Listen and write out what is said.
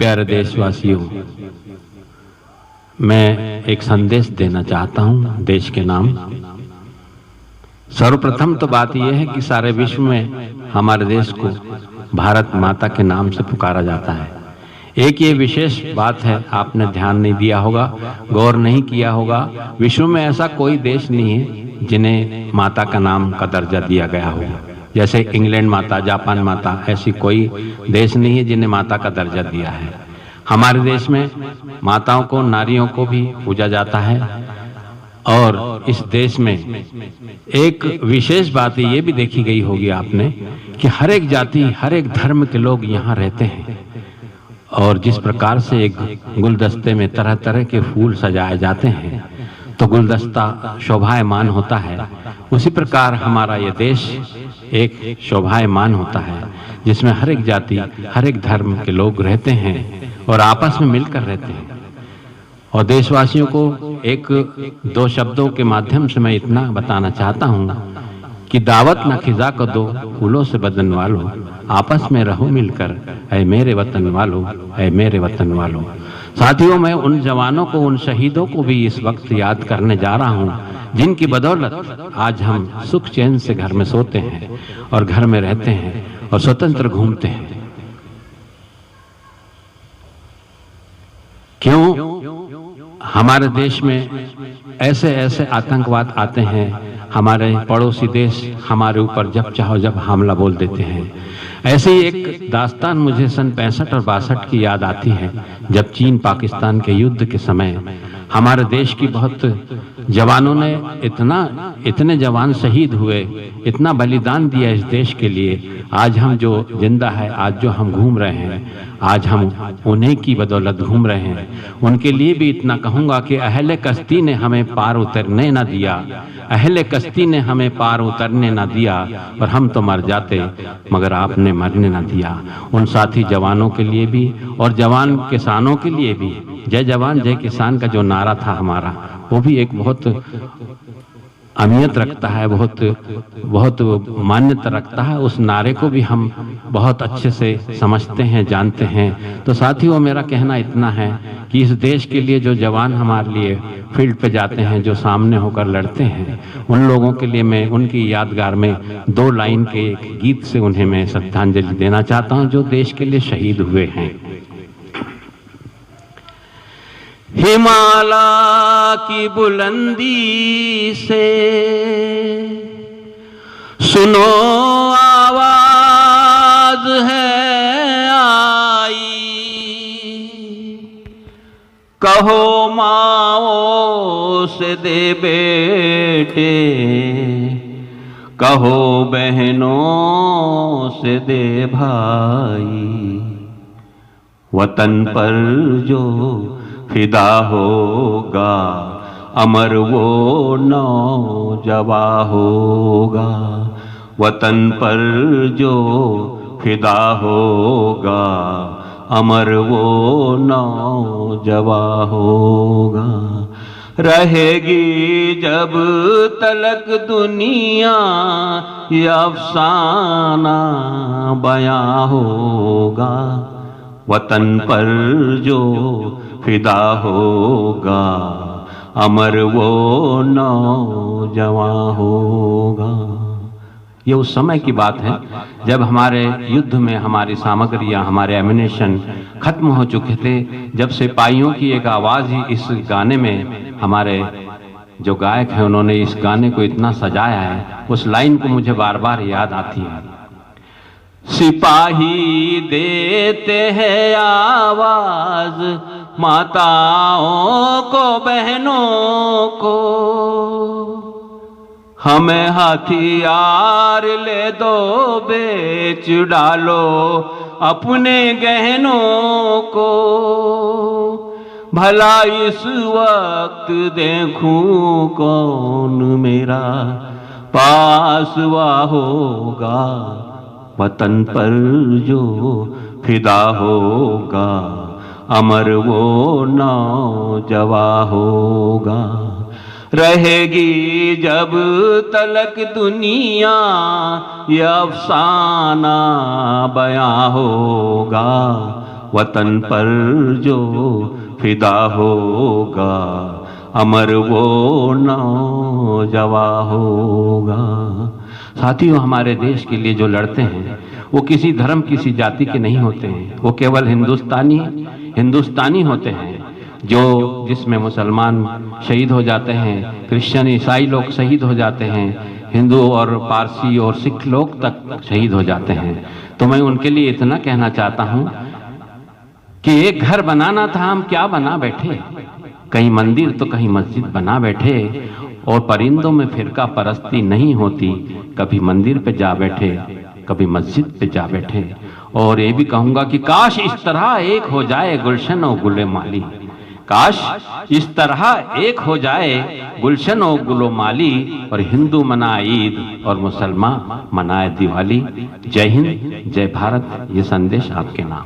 प्यारे देशवासियों, मैं एक संदेश देना चाहता हूं देश के नाम। सर्वप्रथम तो बात यह है कि सारे विश्व में हमारे देश को भारत माता के नाम से पुकारा जाता है। एक ये विशेष बात है, आपने ध्यान नहीं दिया होगा, गौर नहीं किया होगा, विश्व में ऐसा कोई देश नहीं है जिन्हें माता का नाम का दर्जा दिया गया हो। जैसे इंग्लैंड माता, जापान माता, ऐसी कोई देश नहीं है जिन्हें माता का दर्जा दिया है। हमारे देश में माताओं को, नारियों को भी पूजा जाता है। और इस देश में एक विशेष बात ये भी देखी गई होगी आपने कि हर एक जाति, हर एक धर्म के लोग यहाँ रहते हैं। और जिस प्रकार से एक गुलदस्ते में तरह तरह के फूल सजाए जाते हैं तो गुलदस्ता शोभायमान होता है, उसी प्रकार हमारा ये देश एक शोभायमान होता है जिसमें हर एक जाति, हर एक धर्म के लोग रहते हैं और आपस में मिलकर रहते हैं। और देशवासियों को एक दो शब्दों के माध्यम से मैं इतना बताना चाहता हूँ कि दावत न खिजा को दो फूलों से बदन वालों, आपस में रहो मिलकर ऐ मेरे वतन वालों, ऐ मेरे वतन वालों। साथियों, मैं उन जवानों को, उन शहीदों को भी इस वक्त याद करने जा रहा हूँ जिनकी बदौलत आज हम सुख चैन से घर में सोते हैं और घर में रहते हैं और स्वतंत्र घूमते हैं। क्यों? हमारे देश में ऐसे ऐसे आतंकवाद आते हैं, हमारे पड़ोसी देश हमारे ऊपर जब चाहो जब हमला बोल देते हैं। ऐसे ही एक दास्तान मुझे सन 65 और 62 की याद आती है, जब चीन पाकिस्तान के युद्ध के समय हमारे देश की बहुत जवानों ने इतने जवान शहीद हुए, इतना बलिदान दिया इस देश के लिए। आज हम जो जिंदा है, आज जो हम घूम रहे हैं, आज हम उन्हीं की बदौलत घूम रहे हैं। उनके लिए भी इतना कहूँगा कि अहले कश्ती ने हमें पार उतरने ना दिया, अहले कश्ती ने हमें पार उतरने ना दिया, और हम तो मर जाते मगर आपने मरने ना दिया। उन साथी जवानों के लिए भी और जवान किसानों के लिए भी, जय जवान जय किसान का जो नारा था हमारा, वो भी एक बहुत अहमियत रखता है, बहुत मान्यता रखता है। उस नारे को भी हम बहुत अच्छे से समझते हैं, जानते हैं। तो साथियों, मेरा कहना इतना है कि इस देश के लिए जो जवान हमारे लिए फील्ड पे जाते हैं, जो सामने होकर लड़ते हैं, उन लोगों के लिए मैं उनकी यादगार में 2 लाइन के एक गीत से उन्हें मैं श्रद्धांजलि देना चाहता हूं, जो देश के लिए शहीद हुए हैं। हिमालय की बुलंदी से सुनो आवाज है आई, कहो माओ से दे बेटे, कहो बहनों से दे भाई, वतन पर जो फिदा होगा अमर वो नौजवां होगा, वतन पर जो फिदा होगा अमर वो नौजवां होगा। रहेगी जब तलक दुनिया ये अफसाना बयां होगा, वतन पर जो फिदा होगा अमर वो नौजवां होगा। ये उस समय की बात है जब हमारे युद्ध में हमारी सामग्रियां, हमारे एमिनेशन खत्म हो चुके थे, जब सिपाहियों की एक आवाज ही इस गाने में, हमारे जो गायक हैं उन्होंने इस गाने को इतना सजाया है, उस लाइन को मुझे बार बार याद आती है। सिपाही देते हैं आवाज माताओं को, बहनों को, हमें हथियार ले दो, बेच डालो अपने गहनों को, भला इस वक्त देखूं कौन मेरा पासवा होगा, वतन पर जो फिदा होगा अमर वो नौजवां होगा। रहेगी जब तलक दुनिया ये अफसाना बयां होगा, वतन पर जो फिदा होगा, अमर वो नौजवां होगा। साथियों, हमारे देश के लिए जो लड़ते हैं वो किसी धर्म किसी जाति के नहीं होते हैं, वो केवल हिंदुस्तानी होते हैं। जो जिसमें मुसलमान शहीद हो जाते हैं, क्रिश्चियन ईसाई लोग शहीद हो जाते हैं, हिंदू और पारसी और सिख लोग तक शहीद हो जाते हैं। तो मैं उनके लिए इतना कहना चाहता हूं कि एक घर बनाना था, हम क्या बना बैठे, कहीं मंदिर तो कहीं मस्जिद बना बैठे। और परिंदों में फिरका परस्ती नहीं होती, कभी मंदिर पे जा बैठे कभी मस्जिद पे जा बैठे। और ये भी कहूंगा कि काश इस तरह एक हो जाए गुलशन और गुले माली, काश इस तरह एक हो जाए गुलशन और गुलो माली, और हिंदू मनाए ईद और मुसलमान मनाए दिवाली। जय हिंद, जय भारत। ये संदेश आपके नाम।